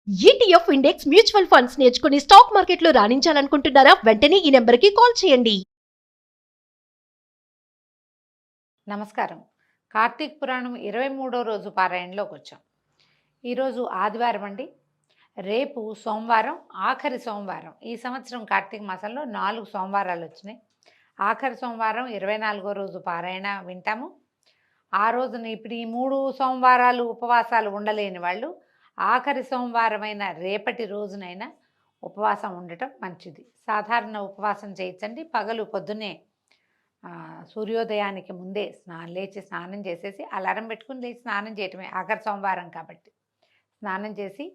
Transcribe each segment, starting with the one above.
ETF index mutual funds నేర్చుకుని stock మార్కెట్లో రాణించాలనుకుంటున్నారా? వెంటనే ఈ నెంబర్కి కాల్ చేయండి. నమస్కారం. కార్తీక పురాణం 23వ రోజు పారాయణలోకి వచ్చాం. ఈరోజు ఆదివారం అండి. రేపు సోమవారం, ఆఖరి సోమవారం. ఈ సంవత్సరం కార్తీక మాసంలో 4 సోమవారాలు వచ్చినాయి. ఆఖరి సోమవారం 24వ రోజు పారాయణ వింటాము. ఆ రోజున ఇప్పుడు ఈ 3 సోమవారాలు ఉపవాసాలు ఉండలేని వాళ్ళు ఆఖరి సోమవారమైన రేపటి రోజునైనా ఉపవాసం ఉండటం మంచిది. సాధారణ ఉపవాసం చేయొచ్చండి. పగలు పొద్దున్నే సూర్యోదయానికి ముందే లేచి స్నానం చేసేసి అలారం పెట్టుకుని లేచి స్నానం చేయటమే. ఆఖరి సోమవారం కాబట్టి స్నానం చేసి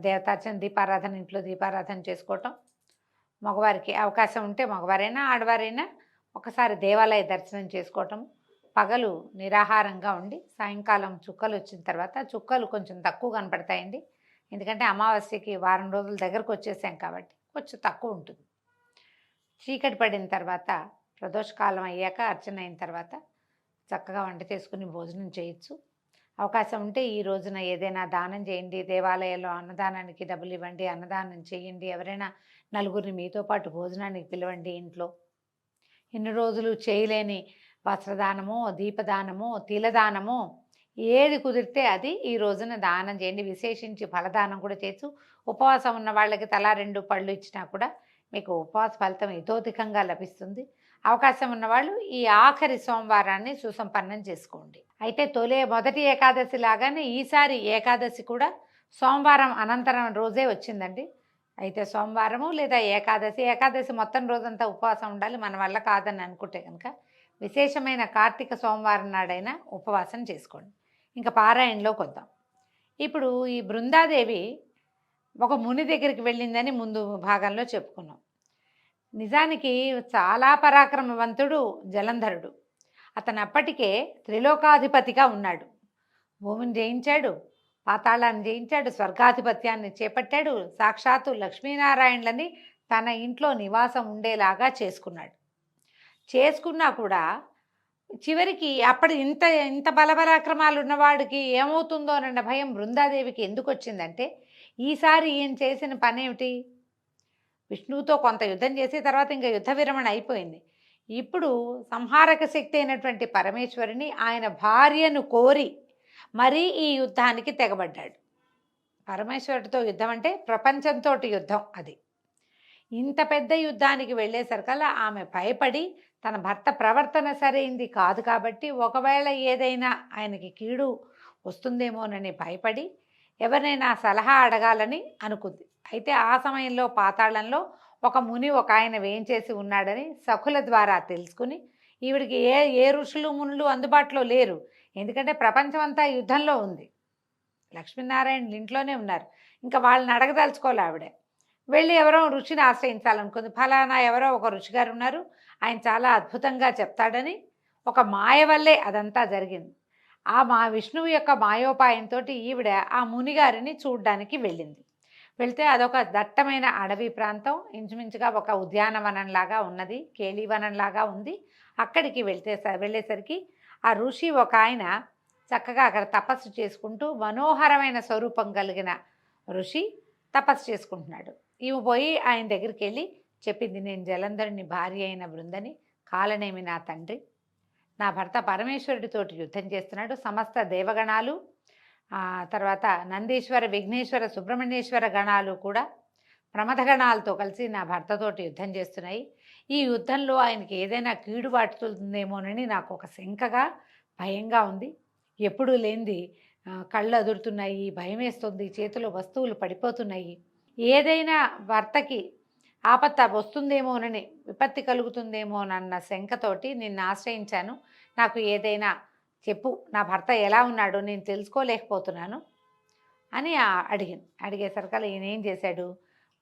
దేవతార్చన దీపారాధన, ఇంట్లో దీపారాధన చేసుకోవటం. మగవారికి అవకాశం ఉంటే మగవారైనా ఆడవారైనా ఒకసారి దేవాలయ దర్శనం చేసుకోవటం. పగలు నిరాహారంగా ఉండి సాయంకాలం చుక్కలు వచ్చిన తర్వాత, చుక్కలు కొంచెం తక్కువ కనపడతాయండి, ఎందుకంటే అమావాస్యకి వారం రోజుల దగ్గరకు వచ్చేసాం కాబట్టి కొంచెం తక్కువ ఉంటుంది. చీకటి పడిన తర్వాత ప్రదోషకాలం అయ్యాక అర్చన అయిన తర్వాత చక్కగా వంట చేసుకుని భోజనం చేయొచ్చు. అవకాశం ఉంటే ఈ రోజున ఏదైనా దానం చేయండి. దేవాలయంలో అన్నదానానికి డబ్బులు ఇవ్వండి, అన్నదానం చేయండి. ఎవరైనా నలుగురిని మీతో పాటు భోజనానికి పిలవండి. ఇంట్లో ఇన్ని రోజులు చేయలేని వస్త్రదానమో, దీపదానమో, తిలదానమో ఏది కుదిరితే అది ఈ రోజున దానం చేయండి. విశేషించి ఫలదానం కూడా చేయొచ్చు. ఉపవాసం ఉన్న వాళ్ళకి తలా 2 పళ్ళు ఇచ్చినా కూడా మీకు ఉపవాస ఫలితం ఇతోధికంగా లభిస్తుంది. అవకాశం ఉన్నవాళ్ళు ఈ ఆఖరి సోమవారాన్ని సుసంపన్నం చేసుకోండి. అయితే మొదటి ఏకాదశి లాగానే ఈసారి ఏకాదశి కూడా సోమవారం అనంతరం రోజే వచ్చిందండి. అయితే సోమవారము లేదా ఏకాదశి మొత్తం రోజంతా ఉపవాసం ఉండాలి, మన వల్ల కాదని అనుకుంటే కనుక విశేషమైన కార్తీక సోమవారం నాడైనా ఉపవాసం చేసుకోండి. ఇంకా పారాయణలోకి వద్దాం. ఇప్పుడు ఈ బృందాదేవి ఒక ముని దగ్గరికి వెళ్ళిందని ముందు భాగంలో చెప్పుకున్నాం. నిజానికి చాలా పరాక్రమవంతుడు జలంధరుడు. అతను అప్పటికే త్రిలోకాధిపతిగా ఉన్నాడు. భూమిని జయించాడు, పాతాళాన్ని జయించాడు, స్వర్గాధిపత్యాన్ని చేపట్టాడు. సాక్షాత్తు లక్ష్మీనారాయణలని తన ఇంట్లో నివాసం ఉండేలాగా చేసుకున్నా కూడా చివరికి అప్పుడు ఇంత బలపరాక్రమాలు ఉన్నవాడికి ఏమవుతుందో అన్న భయం బృందాదేవికి ఎందుకు వచ్చిందంటే, ఈసారి ఈయన చేసిన పనేమిటి? విష్ణువుతో కొంత యుద్ధం చేసి తర్వాత ఇంకా యుద్ధ విరమణ అయిపోయింది. ఇప్పుడు సంహారక శక్తి అయినటువంటి పరమేశ్వరిని ఆయన భార్యను కోరి మరీ ఈ యుద్ధానికి తెగబడ్డాడు. పరమేశ్వరుడితో యుద్ధం అంటే ప్రపంచంతో యుద్ధం. అది ఇంత పెద్ద యుద్ధానికి వెళ్ళేసరికల్లా ఆమె భయపడి తన భర్త ప్రవర్తన సరైంది కాదు కాబట్టి ఒకవేళ ఏదైనా ఆయనకి కీడు వస్తుందేమోనని భయపడి ఎవరినైనా సలహా అడగాలని అనుకుంది. అయితే ఆ సమయంలో పాతాళంలో ఒక ముని ఒక ఆయన వేయించేసి ఉన్నాడని సఖుల ద్వారా తెలుసుకుని, ఈవిడికి ఏ ఋషులు మునులు అందుబాటులో లేరు, ఎందుకంటే ప్రపంచం అంతా యుద్ధంలో ఉంది, లక్ష్మీనారాయణ ఇంట్లోనే ఉన్నారు, ఇంకా వాళ్ళని అడగదలుచుకోవాలి. ఆవిడ వెళ్ళి ఎవరో ఋషిని ఆశ్రయించాలనుకుంది. ఫలానా ఎవరో ఒక ఋషి గారు ఉన్నారు, ఆయన చాలా అద్భుతంగా చెప్తాడని ఒక మాయ వల్లే అదంతా జరిగింది. విష్ణువు యొక్క మాయోపాయంతో ఈవిడ ఆ మునిగారిని చూడ్డానికి వెళ్ళింది. వెళ్తే అదొక దట్టమైన అడవి ప్రాంతం, ఇంచుమించుగా ఒక ఉద్యానవనంలాగా ఉన్నది, కేళీవనంలాగా ఉంది. అక్కడికి వెళ్ళేసరికి ఆ ఋషి ఒక ఆయన చక్కగా అక్కడ తపస్సు చేసుకుంటూ, మనోహరమైన స్వరూపం కలిగిన ఋషి తపస్సు చేసుకుంటున్నాడు. ఈమె పోయి ఆయన దగ్గరికి వెళ్ళి చెప్పింది, నేను జలంధరుని భార్య అయిన బృందని, కాలనేమి నా తండ్రి, నా భర్త పరమేశ్వరుడితోటి యుద్ధం చేస్తున్నాడు, సమస్త దేవగణాలు, తర్వాత నందీశ్వర, విఘ్నేశ్వర, సుబ్రహ్మణ్యేశ్వర గణాలు కూడా ప్రమథగణాలతో కలిసి నా భర్తతోటి యుద్ధం చేస్తున్నాయి. ఈ యుద్ధంలో ఆయనకి ఏదైనా కీడు పడుతుందేమోనని నాకు ఒక శంకగా, భయంగా ఉంది. ఎప్పుడూ లేనిది కళ్ళు అదురుతున్నాయి, భయం వేస్తుంది, చేతిలో వస్తువులు పడిపోతున్నాయి. ఏదైనా భర్తకి ఆపత్త వస్తుందేమోనని, విపత్తి కలుగుతుందేమోనన్న శంకతోటి నిన్ను ఆశ్రయించాను, నాకు ఏదైనా చెప్పు, నా భర్త ఎలా ఉన్నాడో నేను తెలుసుకోలేకపోతున్నాను అని అడిగేసరికల్లా ఈయన ఏం చేశాడు,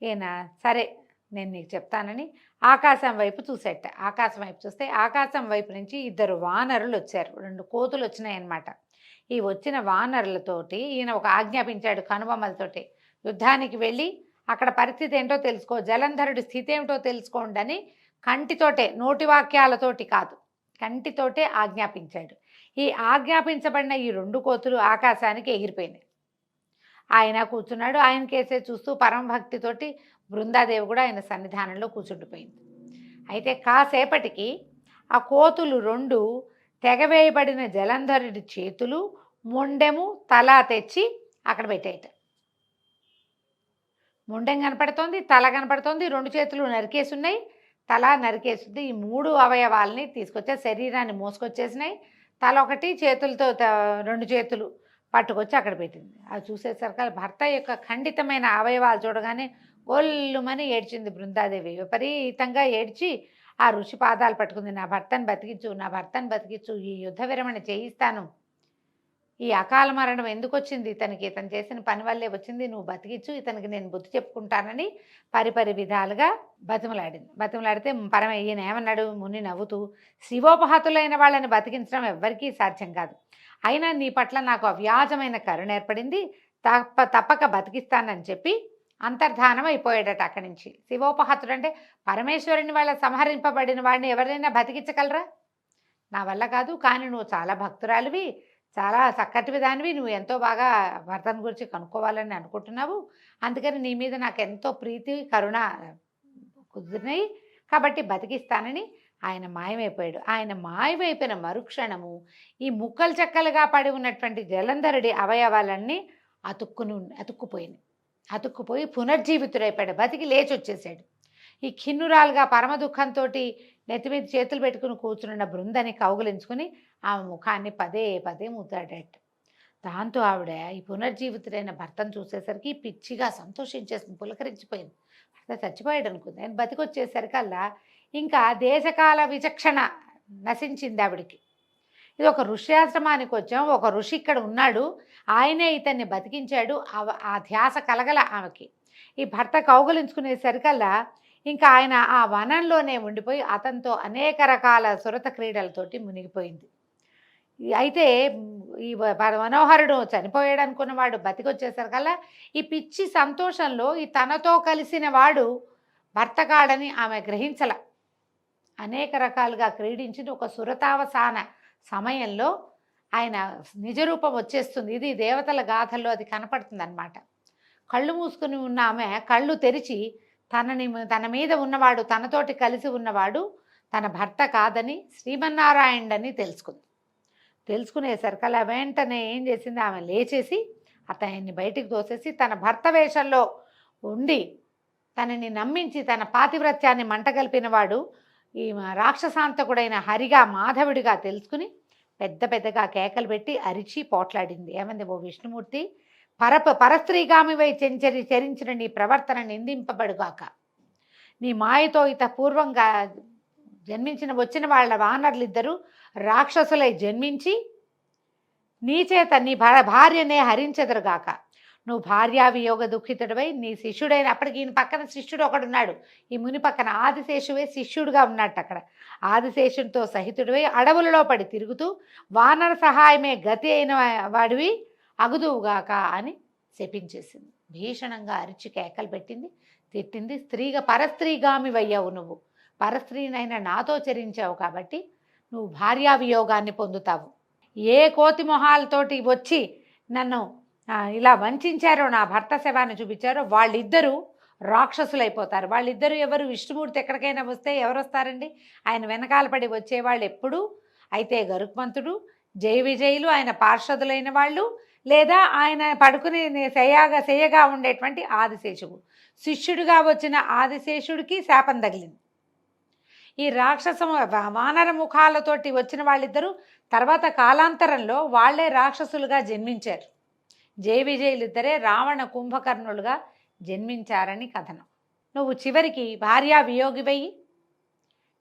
ఈయన సరే నేను నీకు చెప్తానని ఆకాశం వైపు చూసేట. ఆకాశం వైపు చూస్తే ఆకాశం వైపు నుంచి 2 వానరులు వచ్చారు, 2 కోతులు వచ్చినాయన్నమాట. ఈ వచ్చిన వానరులతోటి ఈయన ఒక ఆజ్ఞాపించాడు కనుబొమ్మలతోటి, యుద్ధానికి వెళ్ళి అక్కడ పరిస్థితి ఏంటో తెలుసుకో, జలంధరుడి స్థితి ఏమిటో తెలుసుకోండి అని కంటితోటే, నోటి వాక్యాలతోటి కాదు, కంటితోటే ఆజ్ఞాపించాడు. ఈ ఆజ్ఞాపించబడిన ఈ 2 కోతులు ఆకాశానికి ఎగిరిపోయినాయి. ఆయన కూర్చున్నాడు. ఆయన కేసే చూస్తూ పరమభక్తితోటి బృందాదేవి కూడా ఆయన సన్నిధానంలో కూర్చుండిపోయింది. అయితే కాసేపటికి ఆ కోతులు 2 తెగవేయబడిన జలంధరుడి చేతులు, మొండెము, తల తెచ్చి అక్కడ పెట్టేయట. మొండెం కనపడుతోంది, తల కనపడుతోంది, 2 చేతులు నరికేసున్నాయి, తల నరికేసింది. ఈ 3 అవయవాల్ని తీసుకొచ్చే శరీరాన్ని మోసుకొచ్చేసినాయి. తల ఒకటి, చేతులతో 2 చేతులు పట్టుకొచ్చి అక్కడ పెట్టింది. అది చూసేసరికి భర్త యొక్క ఖండితమైన అవయవాలు చూడగానే గొల్లుమని ఏడ్చింది బృందాదేవి. విపరీతంగా ఏడ్చి ఆ ఋషి పాదాలు పట్టుకుంది. నా భర్తను బతికించు, నా భర్తను బతికించు, ఈ యుద్ధ విరమణ చేయిస్తాను, ఈ అకాల మరణం ఎందుకు వచ్చింది ఇతనికి, ఇతను చేసిన పని వల్లే వచ్చింది, నువ్వు బతికించు, ఇతనికి నేను బుద్ధి చెప్పుకుంటానని పరిపరి విధాలుగా బతిమలాడితే ఈయన ఏమన్నాడు, ముని నవ్వుతూ, శివోపహతులైన వాళ్ళని బతికించడం ఎవ్వరికీ సాధ్యం కాదు, అయినా నీ పట్ల నాకు అవ్యాజమైన కరుణ ఏర్పడింది, తప్పక బతికిస్తానని చెప్పి అంతర్ధానం అయిపోయాడట అక్కడి నుంచి. శివోపహతుడు అంటే పరమేశ్వరుని వాళ్ళ సంహరింపబడిన వాడిని ఎవరైనా బతికించగలరా? నా వల్ల కాదు, కానీ నువ్వు చాలా భక్తురాలివి, చాలా చక్కటి విధానివి, నువ్వు ఎంతో బాగా భర్తను గురించి కనుక్కోవాలని అనుకుంటున్నావు, అందుకని నీ మీద నాకు ఎంతో ప్రీతి కరుణ కుదిరినాయి, కాబట్టి బతికిస్తానని ఆయన మాయమైపోయాడు. ఆయన మాయమైపోయిన మరుక్షణము ఈ ముక్కలు చెక్కలుగా పడి ఉన్నటువంటి జలంధరుడి అవయవాలన్నీ అతుక్కుపోయి పునర్జీవితుడైపోయాడు, బతికి లేచి వచ్చేసాడు. ఈ ఖిన్నురాలుగా పరమ దుఃఖంతో నెత్తి మీద చేతులు పెట్టుకుని కూర్చున్న బృందని కౌగులించుకుని ఆమె ముఖాన్ని పదే పదే ముద్దాడట. దాంతో ఆవిడ ఈ పునర్జీవితుడైన భర్తను చూసేసరికి పిచ్చిగా సంతోషించేసింది, పులకరించిపోయింది. భర్త చచ్చిపోయాడు అనుకుంది. ఆయన బతికొచ్చేసరికల్లా ఇంకా దేశకాల విచక్షణ నశించింది ఆవిడికి. ఇది ఒక ఋష్యాశ్రమానికి వచ్చాం, ఒక ఋషి ఇక్కడ ఉన్నాడు, ఆయనే ఇతన్ని బతికించాడు, ఆ ధ్యాస కలగల ఆమెకి. ఈ భర్త కౌగులించుకునేసరికల్లా ఇంకా ఆయన ఆ వనంలోనే ఉండిపోయి అతనితో అనేక రకాల సురత క్రీడలతోటి మునిగిపోయింది. అయితే ఈ మనోహరుడు చనిపోయాడు అనుకున్నవాడు బతికొచ్చేసరికల్లా ఈ పిచ్చి సంతోషంలో ఈ తనతో కలిసిన వాడు భర్త కాడని ఆమె గ్రహించల. అనేక రకాలుగా క్రీడించిన ఒక సురతావసాన సమయంలో ఆయన నిజరూపం వచ్చేస్తుంది. ఇది దేవతల గాథల్లో అది కనపడుతుంది అన్నమాట. కళ్ళు మూసుకుని ఉన్న ఆమె కళ్ళు తెరిచి తన మీద ఉన్నవాడు, తనతోటి కలిసి ఉన్నవాడు తన భర్త కాదని, శ్రీమన్నారాయణుడని తెలుసుకునేసరికి అలా వెంటనే ఏం చేసింది, ఆమె లేచేసి అతన్ని బయటికి తోసేసి తన భర్త వేషంలో ఉండి తనని నమ్మించి తన పాతివ్రత్యాన్ని మంటగలిపినవాడు ఈ రాక్షసాంతకుడైన హరిగా మాధవుడిగా తెలుసుకుని పెద్దగా కేకలు పెట్టి అరిచి పోట్లాడింది. ఏమంది, ఓ విష్ణుమూర్తి, పరస్త్రీగామివై చరించిన నీ ప్రవర్తన నిందింపబడుగాక, నీ మాయతో పూర్వంగా వచ్చిన వాళ్ళ వానరులిద్దరూ రాక్షసులై జన్మించి నీ చేత నీ భార్యనే హరించెదరుగాక. నువ్వు భార్యావియోగ దుఃఖితుడివై నీ శిష్యుడైన, అప్పటికి ఈయన పక్కన శిష్యుడు ఒకడున్నాడు, ఈ ముని పక్కన ఆదిశేషువే శిష్యుడుగా ఉన్నట్టు అక్కడ, ఆదిశేషుడితో సహితుడివై అడవులలో పడి తిరుగుతూ వానర సహాయమే గతి అయిన వాడివి అగుదువుగాక అని శపించేసింది. భీషణంగా అరిచి కేకలు పెట్టింది, తిట్టింది. పరస్త్రీగామివయ్యావు, నువ్వు పరస్త్రీనైనా నాతో చరించావు కాబట్టి నువ్వు భార్యావియోగాన్ని పొందుతావు. ఏ కోతి మొహాలతోటి వచ్చి నన్ను ఇలా వంచారో, నా భర్త శవాన్ని చూపించారో వాళ్ళిద్దరూ రాక్షసులైపోతారు. వాళ్ళిద్దరూ ఎవరు? విష్ణుమూర్తి ఎక్కడికైనా వస్తే ఎవరు వస్తారండి? ఆయన వెనకాల పడి వచ్చేవాళ్ళు ఎప్పుడు అయితే గరుత్మంతుడు, జయ విజయులు ఆయన పార్షదులైన వాళ్ళు, లేదా ఆయన పడుకుని శయ్యగా ఉండేటువంటి ఆదిశేషుడు. శిష్యుడిగా వచ్చిన ఆదిశేషుడికి శాపం తగిలింది. ఈ వానర ముఖాలతోటి వచ్చిన వాళ్ళిద్దరూ తర్వాత కాలాంతరంలో వాళ్లే రాక్షసులుగా జన్మించారు. జయ విజయులిద్దరే రావణ కుంభకర్ణులుగా జన్మించారని కథనం. నువ్వు చివరికి భార్యా వియోగివై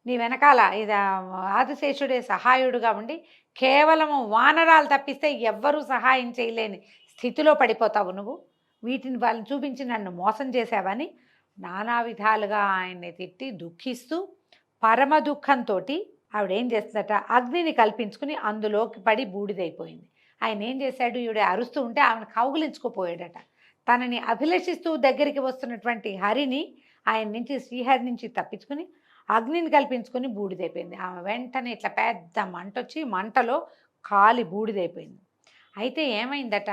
నీ వెనకాల ఇది ఆదిశేషుడే సహాయుడుగా ఉండి కేవలము వానరాలు తప్పిస్తే ఎవ్వరూ సహాయం చేయలేని స్థితిలో పడిపోతావు. నువ్వు వాళ్ళని చూపించి నన్ను మోసం చేశావని నానా విధాలుగా ఆయన్ని తిట్టి దుఃఖిస్తూ పరమ దుఃఖంతో ఆవిడేం చేస్తుందట, అగ్నిని కల్పించుకుని అందులోకి పడి బూడిదైపోయింది. ఆయన ఏం చేశాడు, ఈవిడ అరుస్తూ ఉంటే ఆమెను కౌగులించుకుపోయాడట. తనని అభిలషిస్తూ దగ్గరికి వస్తున్నటువంటి హరిని ఆయన నుంచి, శ్రీహరి నుంచి తప్పించుకుని అగ్నిని కల్పించుకొని బూడిదైపోయింది. ఆమె వెంటనే ఇట్లా పెద్ద మంట వచ్చి మంటలో కాలి బూడిదైపోయింది. అయితే ఏమైందట,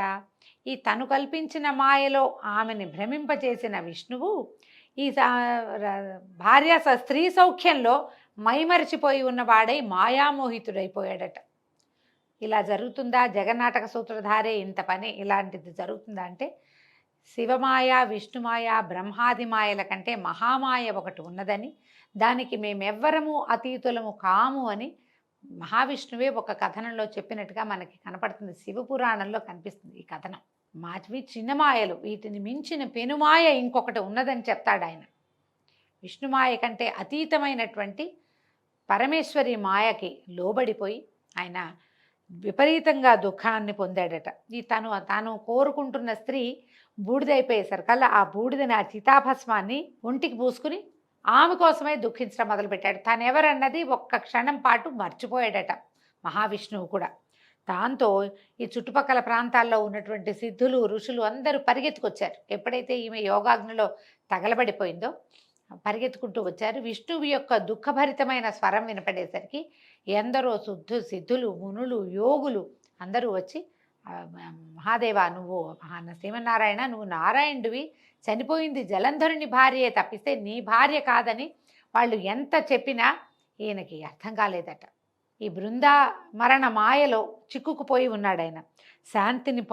ఈ తను కల్పించిన మాయలో ఆమెని భ్రమింపచేసిన విష్ణువు ఈ భార్య స్త్రీ సౌఖ్యంలో మైమరిచిపోయి ఉన్నవాడై మాయామోహితుడైపోయాడట. ఇలా జరుగుతుందా? జగన్నాటక సూత్రధారే ఇంత పని ఇలాంటిది జరుగుతుందా అంటే, శివమాయ, విష్ణుమాయ, బ్రహ్మాది మాయల కంటే మహామాయ ఒకటి ఉన్నదని, దానికి మేమెవ్వరము అతీతులము కాము అని మహావిష్ణువే ఒక కథనంలో చెప్పినట్టుగా మనకి కనపడుతుంది. శివపురాణంలో కనిపిస్తుంది ఈ కథనం. మాటివి చిన్న మాయలు, వీటిని మించిన పెనుమాయ ఇంకొకటి ఉన్నదని చెప్తాడు ఆయన. విష్ణుమాయ కంటే అతీతమైనటువంటి పరమేశ్వరి మాయకి లోబడిపోయి ఆయన విపరీతంగా దుఃఖాన్ని పొందాడట. ఈ తాను కోరుకుంటున్న స్త్రీ బూడిదైపోయేసరికల్లా ఆ బూడిదని, ఆ చితాభస్మాన్ని ఒంటికి పూసుకుని ఆమె కోసమే దుఃఖించడం మొదలుపెట్టాడు. తాను ఎవరన్నది ఒక్క క్షణం పాటు మర్చిపోయాడట మహావిష్ణువు కూడా. దాంతో ఈ చుట్టుపక్కల ప్రాంతాల్లో ఉన్నటువంటి సిద్ధులు, ఋషులు అందరూ పరిగెత్తుకొచ్చారు. ఎప్పుడైతే ఈమె యోగాగ్నిలో తగలబడిపోయిందో పరిగెత్తుకుంటూ వచ్చారు. విష్ణువు యొక్క దుఃఖభరితమైన స్వరం వినపడేసరికి ఎందరో సిద్ధులు, మునులు, యోగులు అందరూ వచ్చి, మహాదేవ, నువ్వు శ్రీమన్నారాయణ, నువ్వు నారాయణుడివి, చనిపోయింది జలంధరుని భార్యే తప్పిస్తే నీ భార్య కాదని వాళ్ళు ఎంత చెప్పినా ఈయనకి అర్థం కాలేదట. ఈ బృందా మరణ మాయలో చిక్కుకుపోయి ఉన్నాడు ఆయన. శాంతిని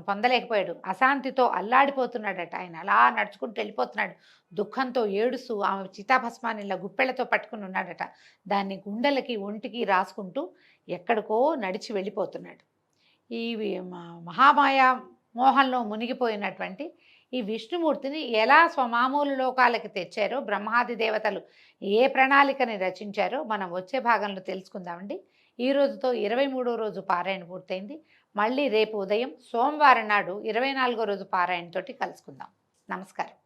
పొందలేకపోయాడు. అశాంతితో అల్లాడిపోతున్నాడట ఆయన. అలా నడుచుకుంటూ వెళ్ళిపోతున్నాడు. దుఃఖంతో ఏడుస్తూ ఆమె చితాభస్మాన్ని ఇలా గుప్పెళ్లతో పట్టుకుని ఉన్నాడట. దాన్ని గుండెలకి, ఒంటికి రాసుకుంటూ ఎక్కడికో నడిచి వెళ్ళిపోతున్నాడు. ఈ మహామాయ మోహంలో మునిగిపోయినటువంటి ఈ విష్ణుమూర్తిని ఎలా స్వమామూలు లోకాలకి తెచ్చారో, బ్రహ్మాది దేవతలు ఏ ప్రణాళికని రచించారో మనం వచ్చే భాగంలో తెలుసుకుందామండి. ఈ రోజుతో 23వ రోజు పారాయణ పూర్తయింది. మళ్ళీ రేపు ఉదయం సోమవారం నాడు 24వ రోజు పారాయణతోటి కలుసుకుందాం. నమస్కారం.